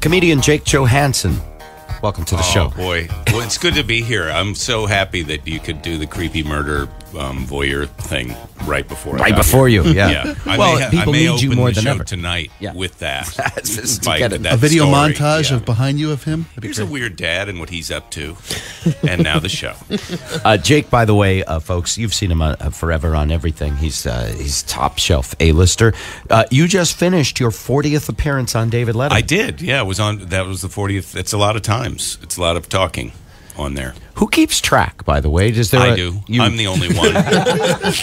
Comedian Jake Johannsen. Welcome to the show. Oh, boy. Well, it's good to be here. I'm so happy that you could do the creepy murder voyeur thing right before you, yeah. People need you more than ever tonight with that. A video montage of behind you of him. Here's a weird dad and what he's up to, and now the show. Jake, by the way, folks, you've seen him forever on everything. He's top shelf A-lister. You just finished your 40th appearance on David Letterman. I did. Yeah, it was on. That was the 40th. It's a lot of times. It's a lot of talking on there. Who keeps track, by the way? I do. I'm the only one.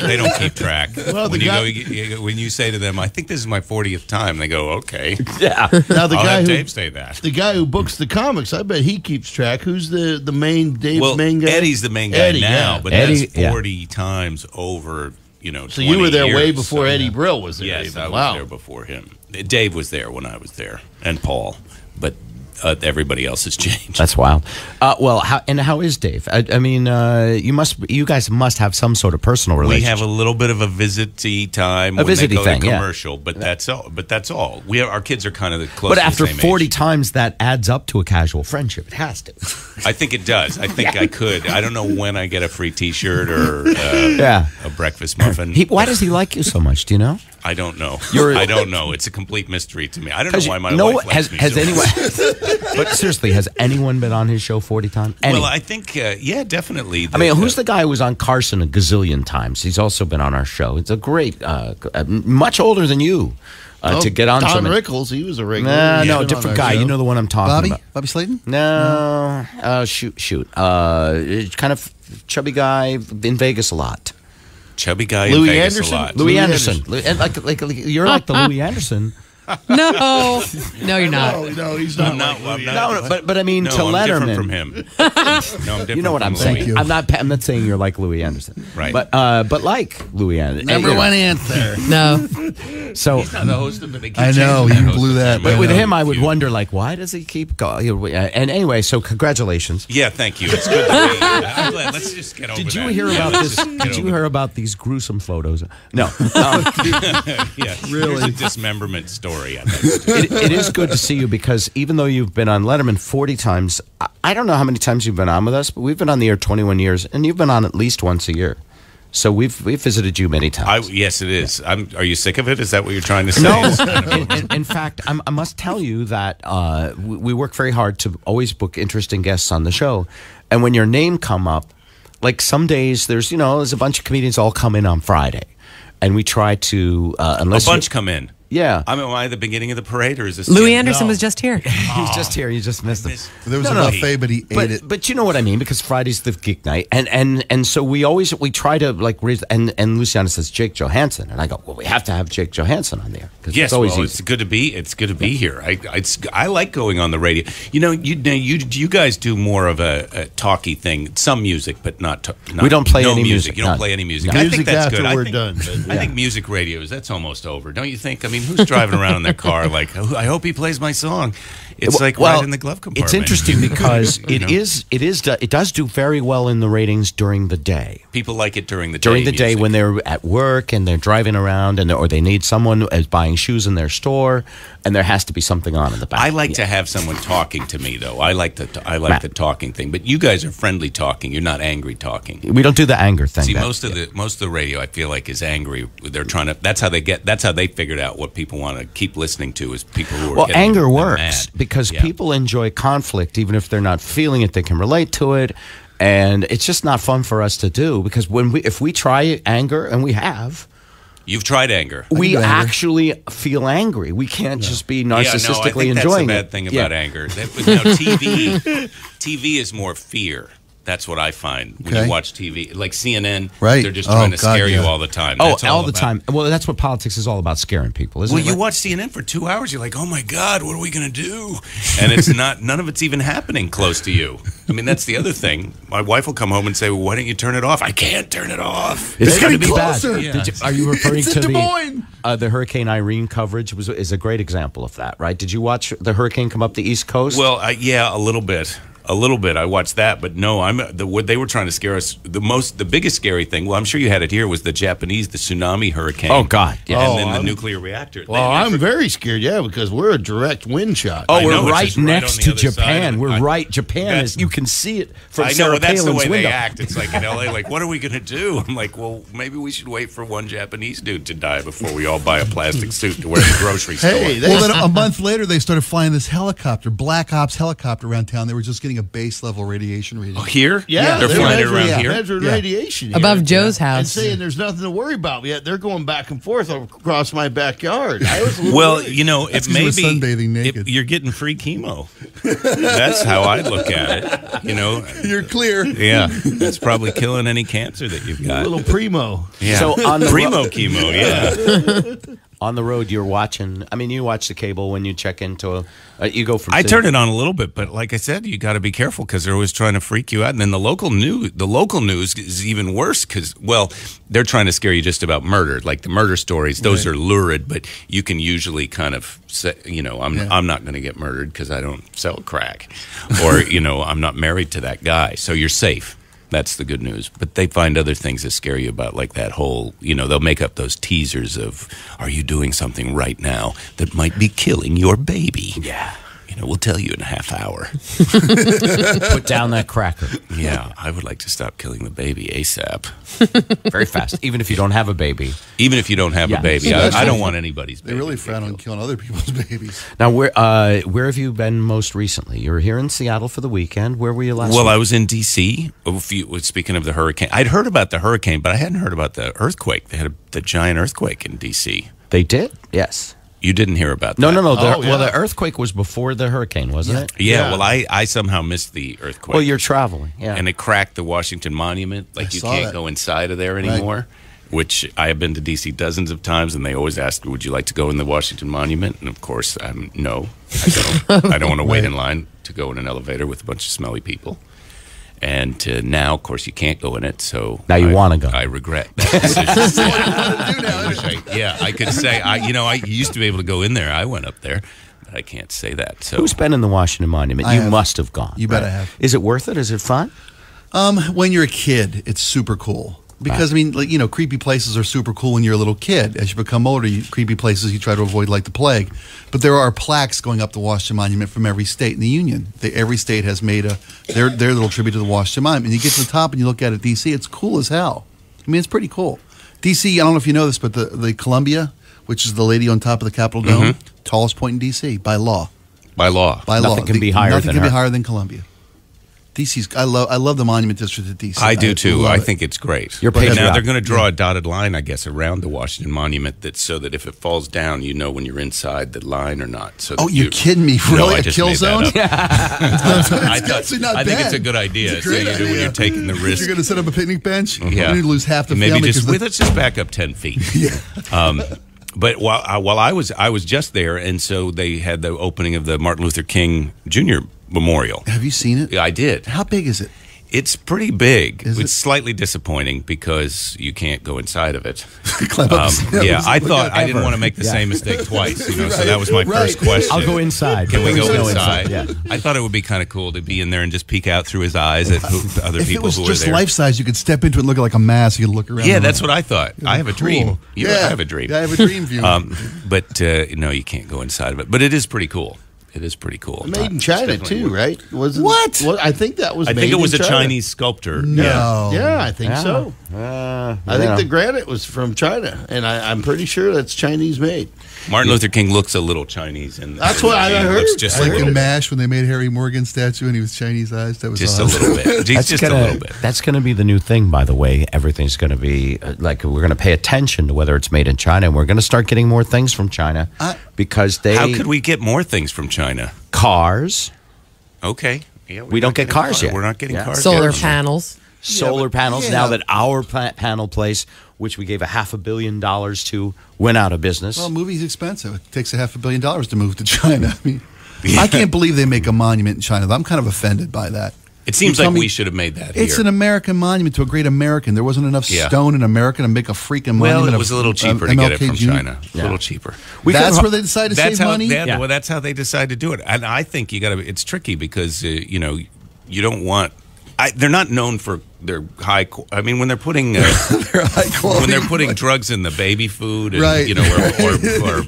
They don't keep track. Well, when you say to them, I think this is my 40th time, they go, okay. Yeah. Now Dave say that. The guy who books the comics, I bet he keeps track. Who's the main main guy? Eddie's the main guy now, but Eddie, that's 40 times over, So you were there way before Eddie Brill was there. Yes, I was there before him. Dave was there when I was there, and Paul, but everybody else has changed. That's wild. How is Dave? I mean, you guys must have some sort of personal relationship. We have a little bit of a visit-y time. When they go to commercial, but that's all. But that's all. Our kids are kind of the closest. But after 40 times, that adds up to a casual friendship. It has to. I think it does. I think I could. I don't know when I get a free T-shirt or a breakfast muffin. Why does he like you so much? Do you know? I don't know. I don't know. It's a complete mystery to me. I don't know why my wife likes me so much. But seriously, has anyone been on his show 40 times? Well, I think, yeah, definitely. Who's the guy who was on Carson a gazillion times? He's also been on our show. It's a great, much older than you. To get on Don Rickles, he was a regular. No, different guy. Show. You know the one I'm talking about. Bobby Slayton? No. Shoot. Kind of chubby guy in Vegas a lot. Chubby guy in Vegas a lot. Louis Anderson. Like you're like the Louis Anderson. No, you're not. No, he's not. But I mean, to Letterman. I'm different from him. No, I'm different. You know what I'm saying? I'm not saying you're like Louis Anderson, right? But like Louis Anderson. Never went answer. No. So he's not the host of it. I know you blew that. But with him, I would wonder, like, why does he keep going? And anyway, so congratulations. Yeah, thank you. It's good to be here. I'm glad. Let's just get over that. Did you hear about this? Did you hear about these gruesome photos? No. Yeah, really. Here's a dismemberment story. It is good to see you because even though you've been on Letterman 40 times, I don't know how many times you've been on with us, but we've been on the air 21 years, and you've been on at least once a year. So we've visited you many times. Yes, it is. Are you sick of it? Is that what you're trying to say? No. In fact, I must tell you that we work very hard to always book interesting guests on the show, and when your name come up, like some days there's a bunch of comedians all come in on Friday, and we try to unless a bunch come in. Yeah. Am I at the beginning of the parade, or is this... Louis Anderson was just here. He was just here. You just missed him. There was a buffet, but he ate it. But you know what I mean, because Friday's the gig night. And so we try to, like, raise... And Luciana says, Jake Johannsen. And I go, well, we have to have Jake Johannsen on there. Yes, it's good to be here. I like going on the radio. You guys do more of a talky thing. Some music, but not we don't play any music. You don't play any music. No. I think that's good. We're done. I think music radios, that's almost over. Don't you think? I mean, who's driving around in their car like, I hope he plays my song? It's right in the glove compartment. It's interesting because it does do very well in the ratings during the day. People like it during the day. During the day when they're at work and they're driving around or they need someone as buying shoes in their store, and there has to be something on in the back. I like to have someone talking to me though. I like the talking thing. But you guys are friendly talking. You're not angry talking. We don't do the anger thing. See, most of the radio I feel like is angry. They're trying to. That's how they figured out what people want to keep listening to is people who are anger works mad. Because people enjoy conflict, even if they're not feeling it, they can relate to it, and it's just not fun for us to do because if we try anger, and we have. You've tried anger. We actually feel angry. We can't just be narcissistically enjoying it. That's the bad thing about anger. TV is more fear. That's what I find when you watch TV. Like CNN, they're just trying to scare you all the time. That's all the time. Well, that's what politics is all about, scaring people, isn't it? Well, you watch CNN for 2 hours, you're like, oh my God, what are we going to do? And it's none of it's even happening close to you. I mean, that's the other thing. My wife will come home and say, well, why don't you turn it off? I can't turn it off. It's going to be bad. Yeah. Are you referring to the Hurricane Irene coverage? Is a great example of that, right? Did you watch the hurricane come up the East Coast? Well, yeah, a little bit. A little bit. I watched that, but no, what they were trying to scare us. The biggest scary thing. Well, I'm sure you had it here. Was the tsunami hurricane? Oh God! Yeah. And then the nuclear reactor. Well, I'm very scared. Yeah, because we're a direct wind shot. Oh, we're it's right just right next on to the other side Japan. of it. We're right. Japan is. You can see it from I know, Sarah but that's the Palin's way window. they act. It's like in L.A. Like, what are we going to do? I'm like, well, maybe we should wait for one Japanese dude to die before we all buy a plastic suit to wear at the grocery store. Hey, Well, then a month later, they started flying this helicopter, Black Ops helicopter around town. They were just getting a base level radiation reading. Oh, here? yeah, they're flying it around measuring- here. measuring Yeah. radiation here. Above Joe's and house. saying there's nothing to worry about. Yet they're going back and forth across my backyard. I was a little Well, worried. you know, That's it 'cause you may were be sunbathing naked. you're getting free chemo. That's how I look at it. You know, You're clear. yeah, that's probably killing any cancer that you've a got. little primo. Yeah. So on the primo chemo, yeah. On the road, you're watching. I mean, you watch the cable when you check into. You go from. I turn it on a little bit, but like I said, you got to be careful because they're always trying to freak you out. And then the local news is even worse because, well, they're trying to scare you just about murder, like the murder stories. Those are lurid, but you can usually kind of say, you know, I'm not going to get murdered because I don't sell crack, or you know, I'm not married to that guy, so you're safe. That's the good news. But they find other things that scare you about, like that whole, you know, they'll make up those teasers of, are you doing something right now that might be killing your baby? Yeah. You know, we'll tell you in a half hour. Put down that cracker Yeah, I would like to stop killing the baby ASAP. very fast, even if you don't have a baby. Even if you don't have Yeah. a baby. I don't want anybody's baby. They really to get frown on killed. killing other people's babies. Now, where have you been most recently? You were here in Seattle for the weekend. Where were you last? Well, week? I was in D.C. Speaking of the hurricane, I'd heard about the hurricane, but I hadn't heard about the earthquake. They had the giant earthquake in D.C. They did. Yes. You didn't hear about that? No. Oh, Well, yeah. the earthquake was before the hurricane, wasn't it? Yeah, well, I somehow missed the earthquake. Well, you're traveling. Yeah. And it cracked the Washington Monument. Like, you saw can't that. go inside of there anymore, which I have been to D.C. dozens of times, and they always ask, would you like to go in the Washington Monument? And, of course, no. I don't want to wait in line to go in an elevator with a bunch of smelly people. And now, of course, you can't go in it, so Now you wanna go. I regret that decision. I could say, I used to be able to go in there. I went up there, but I can't say that. So Who's been in the Washington Monument? I You have. must have gone. You bet right? I have. Is it worth it? Is it fun? When you're a kid, it's super cool. Because, I mean, like, you know, creepy places are super cool when you're a little kid. As you become older, creepy places you try to avoid like the plague. But there are plaques going up the Washington Monument from every state in the Union. Every state has made their little tribute to the Washington Monument. And you get to the top and you look at it, D.C., it's cool as hell. I mean, it's pretty cool. D.C., I don't know if you know this, but the Columbia, which is the lady on top of the Capitol Dome, tallest point in D.C. by law. by law. By law. Nothing can be higher Nothing than can be her. higher than Columbia. DC's. I love the Monument District at DC. I do too. love I it. think it's great. You're But now patriotic. they're going to draw a dotted line, I guess, around the Washington Monument, so that if it falls down, you know when you're inside the line or not. So Oh, that you're kidding me? No, Really? I A just kill made that zone? up. actually not I think bad. it's a good idea. It's a great so you do when idea. you're taking the risk. You're going to set up a picnic bench. Yeah. You're going to lose half the And maybe family. just 'cause let's just back up 10 feet. But while I was just there, and so they had the opening of the Martin Luther King Jr. Memorial. Have you seen it? Yeah, I did. How big is it? It's pretty big. Is It's it? slightly disappointing because you can't go inside of it. Climb up the stairs. Yeah, I Look thought at I it. didn't want to make the same mistake twice. So Right, that was my right. first question. I'll go inside. Can we go There's no inside? Yeah. I thought it would be kind of cool to be in there and just peek out through his eyes at other If it people was who were just there. life size, you could step into it and look like a mass. You could look around. Yeah, the that's room. what I thought. I have a dream. Cool. I have a dream. Yeah, I have a dream view. But no, you can't go inside of it. But it is pretty cool. It is pretty cool. Made in China definitely too, worth- right? Wasn't, What? Well, I think that was. I made think it was in a China. Chinese sculptor. No. Yeah, I think so. I think yeah. the granite was from China, and I'm pretty sure that's Chinese made. Martin Luther King looks a little Chinese, and That's what I heard. Looks just I a Like little in bit. MASH when they made Harry Morgan's statue and he was Chinese eyes. That was Just a awesome. little bit. Just a little bit. That's going to be the new thing, by the way. Everything's going to be like we're going to pay attention to whether it's made in China, and we're going to start getting more things from China because they How could we get more things from China? cars, Okay. Yeah, We don't get cars yet. We're not getting Yeah. cars Solar yet. panels. solar panels. yeah. Now that our panel place, which we gave $500 million to, went out of business. Well, movie's expensive. It takes $500 million to move to China. I mean, I can't believe they make a monument in China. I'm kind of offended by that. It seems You tell like me- we should have made that here. It's an American monument to a great American. There wasn't enough Yeah. stone in America to make a freaking well, monument. it was a little of, cheaper to get it MLK from Jr. China. A little cheaper. That's could- where they decided to That's save how. money. Yeah, Yeah. Well, that's how they decide to do it. And I think you got to. It's tricky because you don't want. They're not known for their high. I mean, when they're putting They're high quality. when they're putting drugs in the baby food, and, Right. you know, or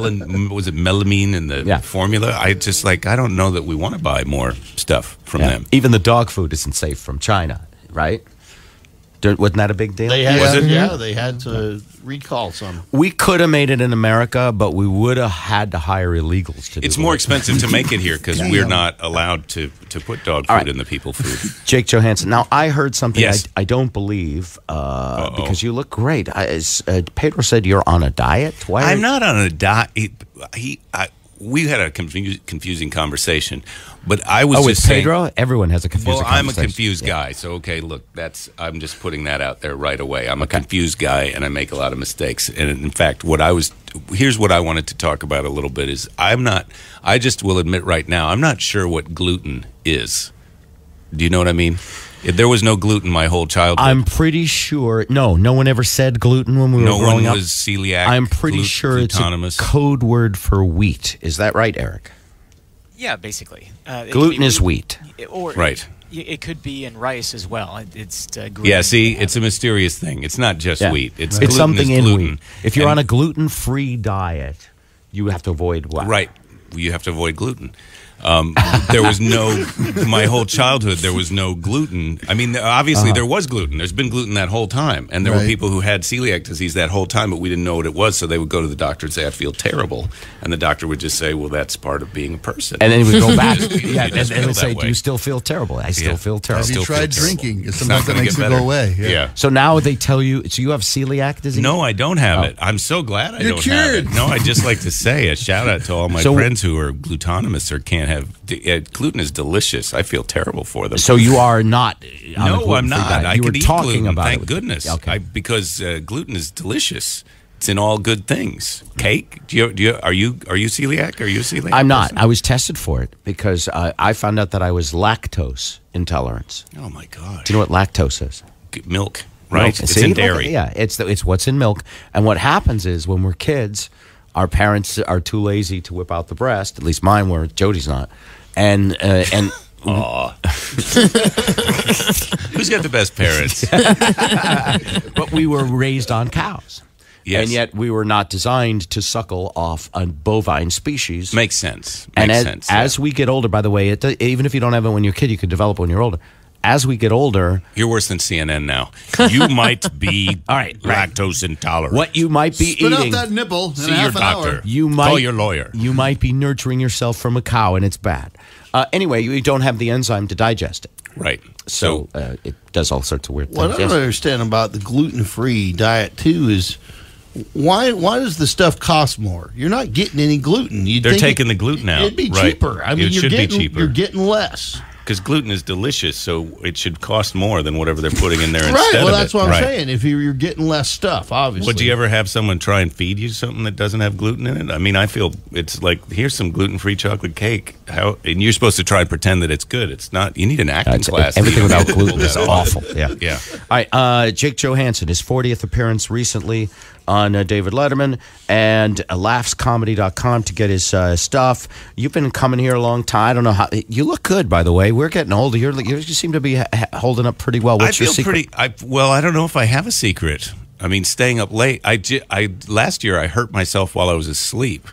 melamine in the formula, I just I don't know that we want to buy more stuff from them. Even the dog food isn't safe from China, right? Wasn't that a big deal? They had, Was it? they had to recall some. We could have made it in America, but we would have had to hire illegals to do it. It's more expensive to make it here because we're not allowed to put dog food in the people food. Jake Johannsen. Now, I heard something Yes. I don't believe because you look great. Pedro said you're on a diet. Why? I'm not on a diet. We had a confusing conversation, but I was with just saying. Pedro, everyone has a confusing Well, I'm a conversation. confused guy, so okay. Look, I'm just putting that out there right away. I'm a confused guy, and I make a lot of mistakes. And in fact, here's what I wanted to talk about a little bit is I just will admit right now, I'm not sure what gluten is. Do you know what I mean? There was no gluten my whole childhood. I'm pretty sure. No one ever said gluten when we were growing No one up. was celiac. I'm pretty sure it's a code word for wheat. Is that right, Eric? Yeah, basically. Gluten is wheat. Or Right. It could be in rice as well. It's gluten. Yeah, see, it's a mysterious thing. It's not just wheat. It's gluten something is in gluten. wheat. If you're on a gluten-free diet, you have to avoid what? Right. You have to avoid gluten. There was my whole childhood, there was no gluten. I mean, obviously there was gluten. There's been gluten that whole time. And there were people who had celiac disease that whole time, but we didn't know what it was. So they would go to the doctor and say, I feel terrible. And the doctor would just say, well, that's part of being a person. And then he would go back. and feel would say, that do you way. still feel terrible? I still feel terrible. Have you still tried feel terrible. drinking? It's Sometimes not that gonna makes get it better. go away. Yeah. So now they tell you, so you have celiac disease? No, I don't have it. I'm so glad I You're don't have cured. it. No, I just like to say a shout out to all my friends who are glutonomous or can't have. Gluten is delicious. I feel terrible for them. So you are not on a No, gluten-free I'm not. diet. I You were could eat talking gluten. about Thank it. goodness. Okay. Because gluten is delicious. It's in all good things. Cake? Are you celiac? Are you a celiac? I'm not. person? I was tested for it because I found out that I was lactose intolerant. Oh my god. Do you know what lactose is? Milk, right? Milk. It's See, in look, dairy. yeah, it's what's in milk. And what happens is when we're kids, our parents are too lazy to whip out the breast. At least mine were. Jody's not. And Aw. Who's got the best parents? but we were raised on cows. Yes. And yet we were not designed to suckle off a bovine species. Makes sense. And Makes as, sense. as we get older, by the way, even if you don't have it when you're a kid, you could develop it when you're older. As we get older, You're worse than CNN now. You might be All right. lactose intolerant. what you might be Spit out eating, that nipple in See half your an doctor. hour. you might Call your lawyer. You might be nurturing yourself from a cow, and it's bad. Anyway, you don't have the enzyme to digest it, Right. so it does all sorts of weird What things. I don't Yes. understand about the gluten-free diet too is why does the stuff cost more? You're not getting any gluten. They're taking the gluten out. It'd be Right. cheaper. I mean, It should be cheaper. You're getting less. Because gluten is delicious, so it should cost more than whatever they're putting in there Right. instead Well, of that's it. what I'm Right. saying. If you're getting less stuff, obviously. But do you ever have someone try and feed you something that doesn't have gluten in it? I mean, I feel it's like, here's some gluten-free chocolate cake. And you're supposed to try and pretend that it's good. It's not. You need an acting class. Everything You don't without get to pull gluten is that off. awful. Yeah. Yeah. All right. Jake Johannsen, his 40th appearance recently on David Letterman, and laughscomedy.com to get his stuff. You've been coming here a long time. I don't know how. You look good, by the way. We're getting older. You seem to be holding up pretty well. What's I your feel secret? Well, I don't know if I have a secret. I mean, staying up late. Last year I hurt myself while I was asleep,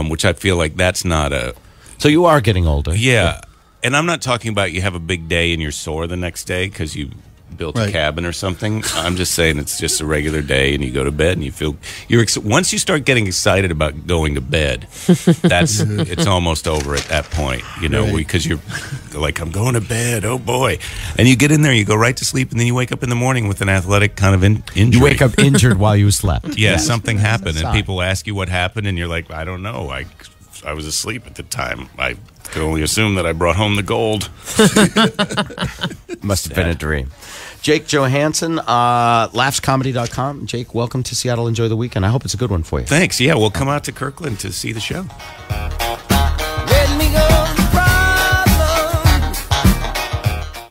which I feel like that's not a. So you are getting older. Yeah. And I'm not talking about you have a big day and you're sore the next day because you built a Right. cabin or something. I'm just saying it's just a regular day and you go to bed and you feel once you start getting excited about going to bed, it's almost over at that point, you know, because you're like, I'm going to bed, oh boy. And you get in there, you go right to sleep, and then you wake up in the morning with an athletic kind of injury. You wake up injured while you slept. Yeah, something happened, and sign. people ask you what happened, and you're like, I don't know. I was asleep at the time. I could only assume that I brought home the gold. Must have been a dream. Jake Johannsen, laughscomedy.com. Jake, welcome to Seattle. Enjoy the weekend. I hope it's a good one for you. Thanks. Yeah, we'll come out to Kirkland to see the show.